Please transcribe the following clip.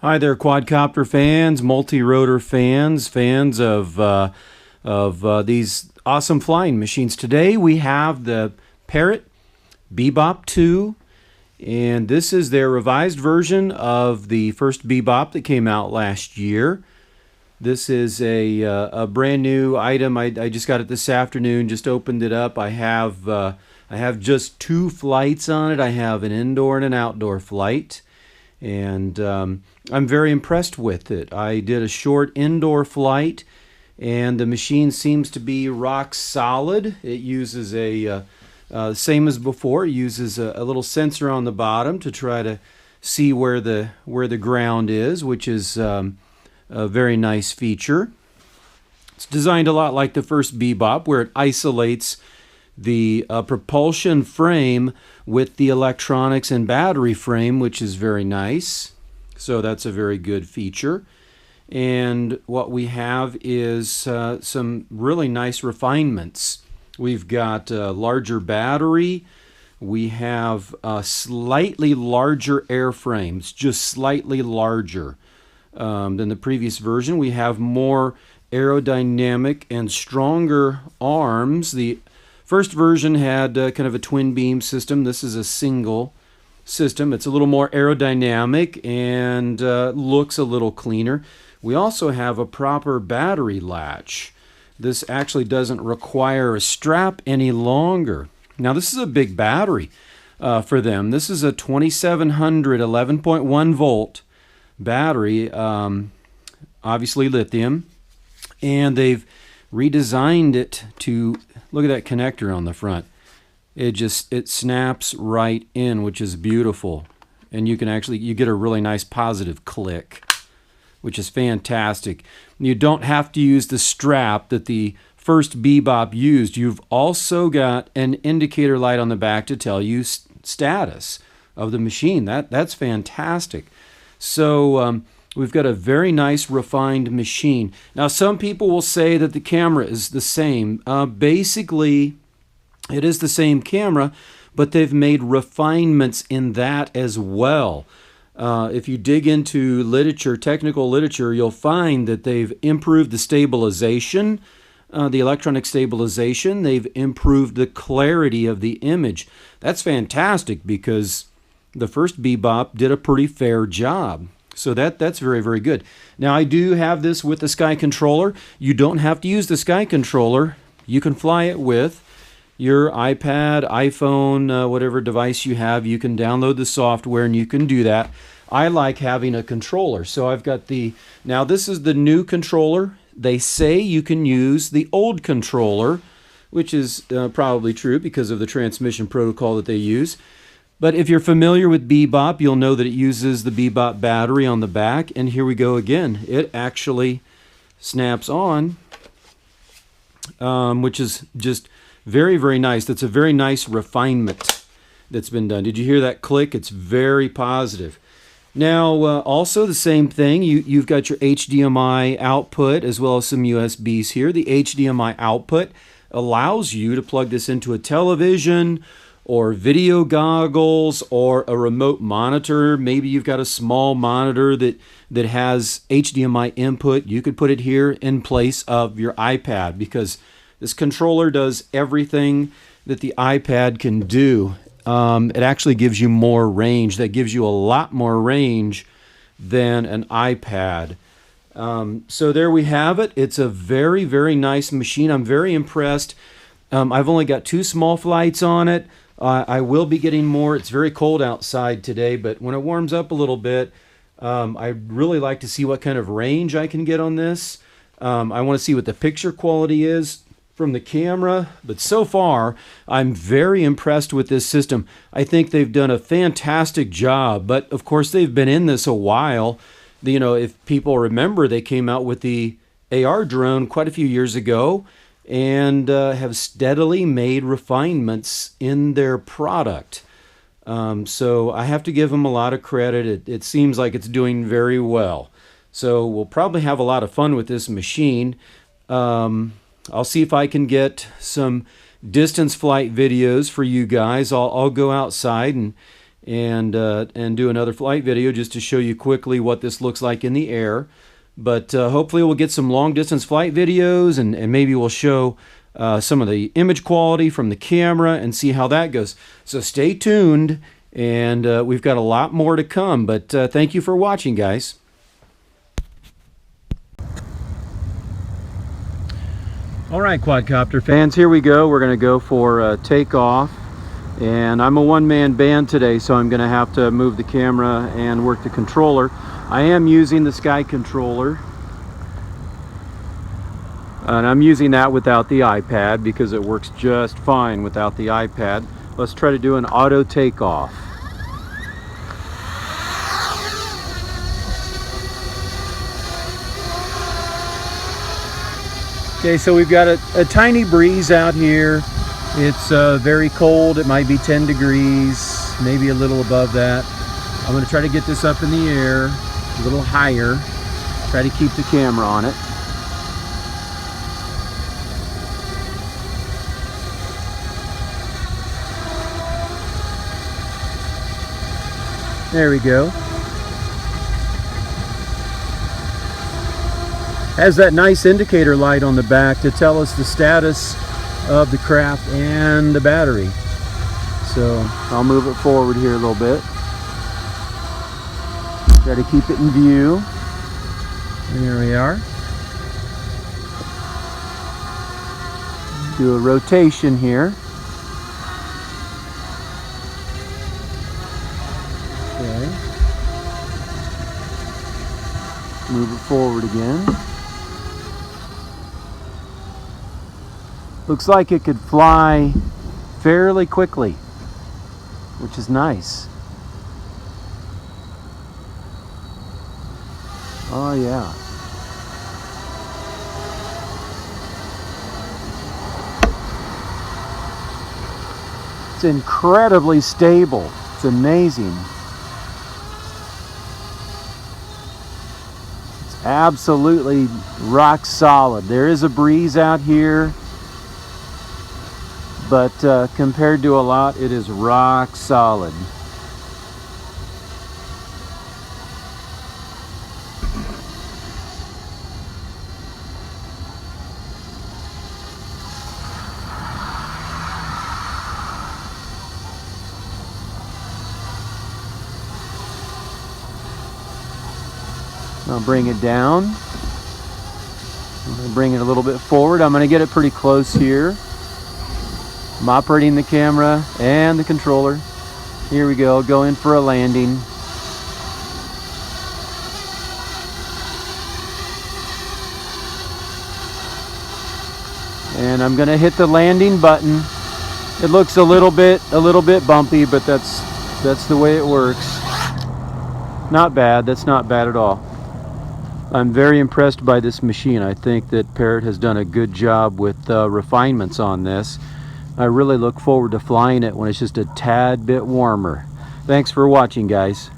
Hi there, quadcopter fans, multi-rotor fans, fans of these awesome flying machines. Today we have the Parrot Bebop 2, and this is their revised version of the first Bebop that came out last year. This is a brand new item. I just got it this afternoon, just opened it up. I have just two flights on it. I have an indoor and an outdoor flight. And I'm very impressed with it. I did a short indoor flight, and the machine seems to be rock solid. It uses same as before. It uses a little sensor on the bottom to try to see where the ground is, which is a very nice feature. It's designed a lot like the first Bebop, where it isolates the propulsion frame with the electronics and battery frame, which is very nice. So that's a very good feature. And what we have is some really nice refinements. We've got a larger battery. We have slightly larger airframes, just slightly larger than the previous version. We have more aerodynamic and stronger arms. The first version had kind of a twin beam system. This is a single system. It's a little more aerodynamic and looks a little cleaner. We also have a proper battery latch. This actually doesn't require a strap any longer. Now this is a big battery for them. This is a 2700 11.1 volt battery, obviously lithium, and they've redesigned it to look at that connector on the front. It snaps right in, which is beautiful. And you get a really nice positive click, which is fantastic. You don't have to use the strap that the first Bebop used. You've also got an indicator light on the back to tell you status of the machine. That's fantastic. So we've got a very nice refined machine. Now some people will say that the camera is the same. Basically, it is the same camera, but they've made refinements in that as well. If you dig into literature, technical literature, you'll find that they've improved the stabilization, the electronic stabilization. They've improved the clarity of the image. That's fantastic because the first Bebop did a pretty fair job. So that's very, very good. Now I do have this with the Sky Controller. You don't have to use the Sky Controller. You can fly it with your iPad, iPhone, whatever device you have. You can download the software and you can do that. I like having a controller. So I've got now this is the new controller. They say you can use the old controller, which is probably true because of the transmission protocol that they use. But if you're familiar with Bebop, you'll know that it uses the Bebop battery on the back. And here we go again. It actually snaps on, which is just very, very nice. That's a very nice refinement that's been done. Did you hear that click? It's very positive. Now, also the same thing. You've got your HDMI output as well as some USBs here. The HDMI output allows you to plug this into a television or video goggles or a remote monitor. Maybe you've got a small monitor that has HDMI input. You could put it here in place of your iPad because this controller does everything that the iPad can do. It actually gives you more range. That gives you a lot more range than an iPad. So there we have it. It's a very, very nice machine. I'm very impressed. I've only got two small flights on it. I will be getting more. It's very cold outside today, but when it warms up a little bit, I'd really like to see what kind of range I can get on this. I want to see what the picture quality is from the camera, but so far I'm very impressed with this system. I think they've done a fantastic job, but of course they've been in this a while. You know, if people remember, they came out with the AR drone quite a few years ago and have steadily made refinements in their product. So I have to give them a lot of credit. It seems like it's doing very well. So we'll probably have a lot of fun with this machine. I'll see if I can get some distance flight videos for you guys. I'll go outside and do another flight video just to show you quickly what this looks like in the air. But hopefully we'll get some long distance flight videos, and maybe we'll show some of the image quality from the camera and see how that goes. So stay tuned, and we've got a lot more to come. But thank you for watching, guys. All right, quadcopter fans, here we go. We're going to go for takeoff. And I'm a one-man band today, so I'm going to have to move the camera and work the controller. I am using the Sky controller. And I'm using that without the iPad because it works just fine without the iPad. Let's try to do an auto takeoff. Okay, so we've got a tiny breeze out here. It's very cold. It might be 10 degrees, maybe a little above that. I'm going to try to get this up in the air, a little higher. Try to keep the camera on it. There we go. Has that nice indicator light on the back to tell us the status of the craft and the battery. So I'll move it forward here a little bit. Try to keep it in view. There we are. Do a rotation here. Okay. Move it forward again. Looks like it could fly fairly quickly, which is nice. Oh yeah. It's incredibly stable. It's amazing. It's absolutely rock solid. There is a breeze out here, but compared to a lot, it is rock solid. I'll bring it down. I'm going to bring it a little bit forward. I'm going to get it pretty close here. I'm operating the camera and the controller. Here we go, go in for a landing. And I'm gonna hit the landing button. It looks a little bit bumpy, but that's the way it works. Not bad, that's not bad at all. I'm very impressed by this machine. I think that Parrot has done a good job with refinements on this. I really look forward to flying it when it's just a tad bit warmer. Thanks for watching, guys.